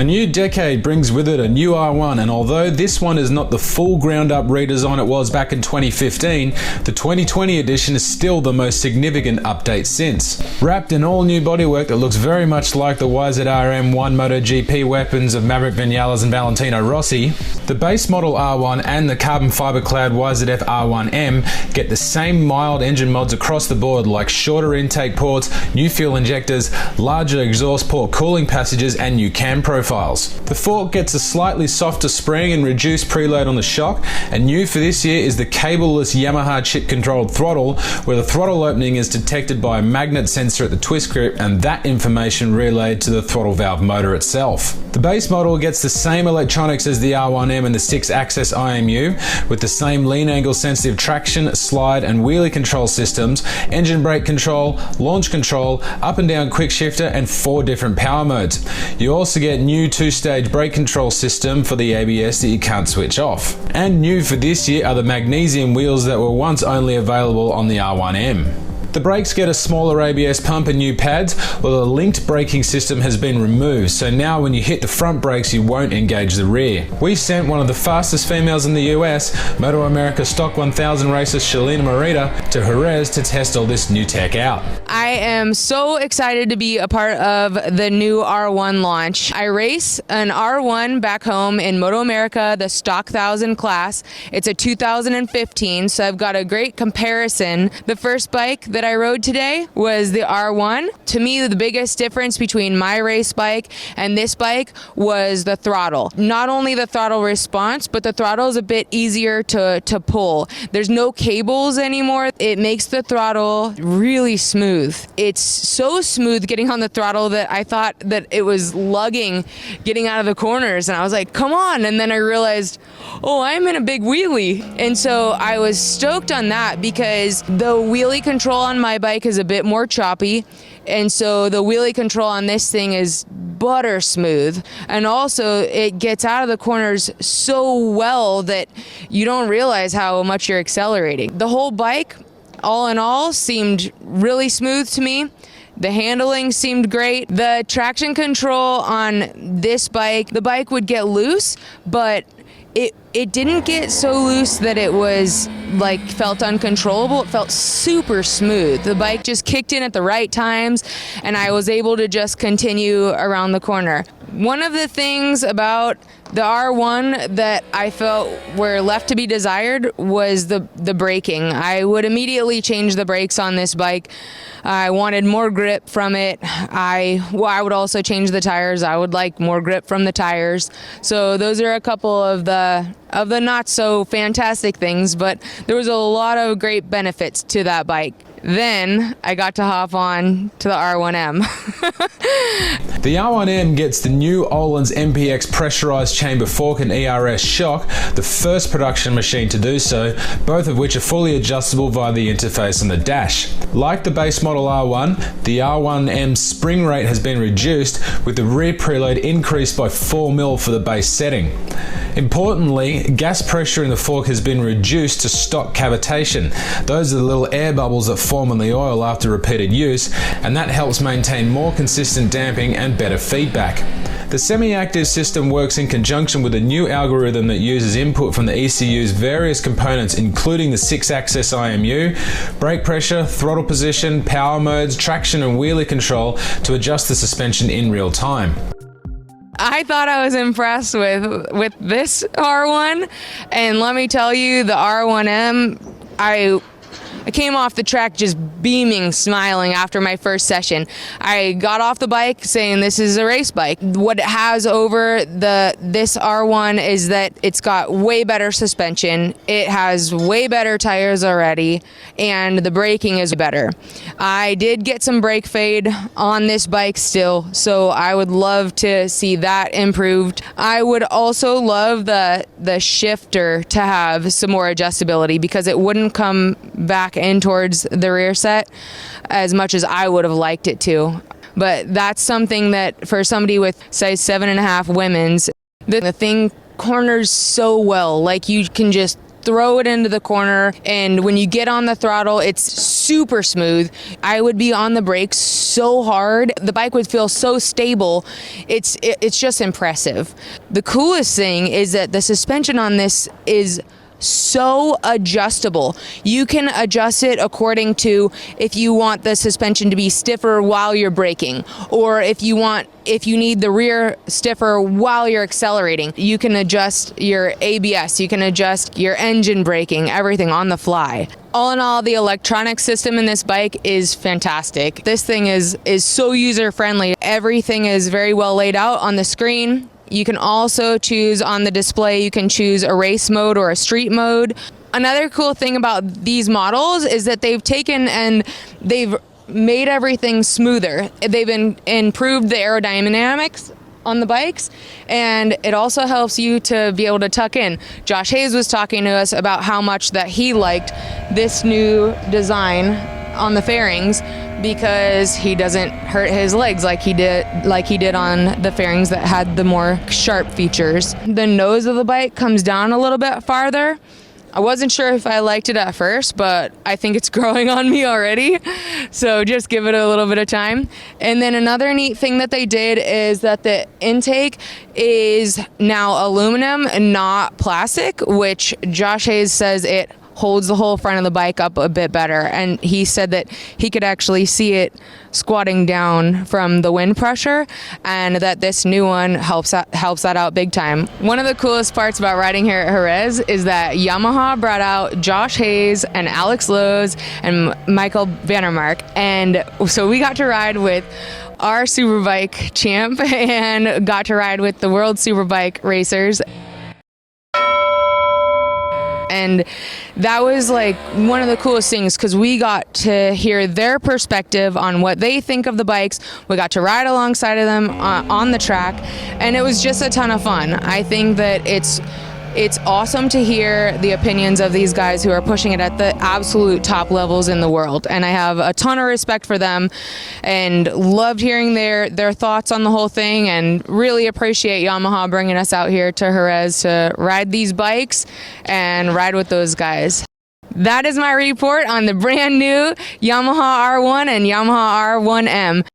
A new decade brings with it a new R1, and although this one is not the full ground-up redesign it was back in 2015, the 2020 edition is still the most significant update since. Wrapped in all new bodywork that looks very much like the YZF-R1 MotoGP weapons of Maverick Vinales and Valentino Rossi, the base model R1 and the carbon fiber-clad YZF-R1M get the same mild engine mods across the board, like shorter intake ports, new fuel injectors, larger exhaust port cooling passages, and new cam profiles. The fork gets a slightly softer spring and reduced preload on the shock, and new for this year is the cableless Yamaha chip-controlled throttle, where the throttle opening is detected by a magnet sensor at the twist grip, and that information relayed to the throttle valve motor itself. The base model gets the same electronics as the R1M and the 6-axis IMU, with the same lean angle sensitive traction, slide and wheelie control systems, engine brake control, launch control, up and down quick shifter, and 4 different power modes. You also get new 2-stage brake control system for the ABS that you can't switch off. And new for this year are the magnesium wheels that were once only available on the R1M. The brakes get a smaller ABS pump and new pads, while the linked braking system has been removed, so now when you hit the front brakes you won't engage the rear. We sent one of the fastest females in the US, MotoAmerica Stock 1000 racer Shelina Moreda, to Jerez to test all this new tech out. I am so excited to be a part of the new R1 launch. I race an R1 back home in MotoAmerica, the Stock 1000 class. It's a 2015, so I've got a great comparison. The first bike that I rode today was the R1. To me, the biggest difference between my race bike and this bike was the throttle. Not only the throttle response, but the throttle is a bit easier to pull. There's no cables anymore. It makes the throttle really smooth. It's so smooth getting on the throttle that I thought that it was lugging getting out of the corners, and I was like, come on, and then I realized, oh, I'm in a big wheelie. And so I was stoked on that because the wheelie control on my bike is a bit more choppy, and so the wheelie control on this thing is butter smooth, and also it gets out of the corners so well that you don't realize how much you're accelerating. The whole bike, all in all, seemed really smooth to me. The handling seemed great. The traction control on this bike, the bike would get loose, but it didn't get so loose that it was like felt uncontrollable. It felt super smooth. The bike just kicked in at the right times, and I was able to just continue around the corner. One of the things about the R1 that I felt were left to be desired was the braking. I would immediately change the brakes on this bike. I wanted more grip from it. I would also change the tires. I would like more grip from the tires. So those are a couple of the not so fantastic things, but there was a lot of great benefits to that bike. Then I got to hop on to the R1M. The R1M gets the new Öhlins MPX pressurized chamber fork and ERS shock, the first production machine to do so, both of which are fully adjustable via the interface on the dash. Like the base model R1, the R1M spring rate has been reduced, with the rear preload increased by 4 mil for the base setting. Importantly, gas pressure in the fork has been reduced to stock cavitation. Those are the little air bubbles that form in the oil after repeated use, and that helps maintain more consistent damping and better feedback. The semi-active system works in conjunction with a new algorithm that uses input from the ECU's various components, including the 6-axis IMU, brake pressure, throttle position, power modes, traction and wheelie control to adjust the suspension in real time. I thought I was impressed with this R1, and let me tell you, the R1M, I came off the track just beaming, smiling after my first session. I got off the bike saying this is a race bike. What it has over this R1 is that it's got way better suspension, it has way better tires already, and the braking is better. I did get some brake fade on this bike still, so I would love to see that improved. I would also love the shifter to have some more adjustability, because it wouldn't come back in towards the rear set as much as I would have liked it to. But that's something that for somebody with size 7.5 women's, the thing corners so well. Like, you can just throw it into the corner, and when you get on the throttle, it's super smooth. I would be on the brakes so hard. The bike would feel so stable. It's just impressive. The coolest thing is that the suspension on this is so adjustable. You can adjust it according to if you want the suspension to be stiffer while you're braking, or if you need the rear stiffer while you're accelerating. You can adjust your ABS, you can adjust your engine braking, everything on the fly. All in all, the electronic system in this bike is fantastic. This thing is so user-friendly. Everything is very well laid out on the screen. You can also choose on the display, you can choose a race mode or a street mode. Another cool thing about these models is that they've taken and they've made everything smoother. They've improved the aerodynamics on the bikes, and it also helps you to be able to tuck in. Josh Hayes was talking to us about how much that he liked this new design on the fairings, because he doesn't hurt his legs like he did on the fairings that had the more sharp features. The nose of the bike comes down a little bit farther. I wasn't sure if I liked it at first, but I think it's growing on me already. So just give it a little bit of time. And then another neat thing that they did is that the intake is now aluminum and not plastic, which Josh Hayes says it holds the whole front of the bike up a bit better, and he said that he could actually see it squatting down from the wind pressure, and that this new one helps that out big time. One of the coolest parts about riding here at Jerez is that Yamaha brought out Josh Hayes and Alex Lowe's and Michael Vandermark, and so we got to ride with our superbike champ and got to ride with the world superbike racers. And that was like one of the coolest things, because we got to hear their perspective on what they think of the bikes. We got to ride alongside of them on the track, and it was just a ton of fun. I think that it's awesome to hear the opinions of these guys who are pushing it at the absolute top levels in the world, and I have a ton of respect for them and loved hearing their thoughts on the whole thing, and really appreciate Yamaha bringing us out here to Jerez to ride these bikes and ride with those guys. That is my report on the brand new Yamaha R1 and Yamaha R1M.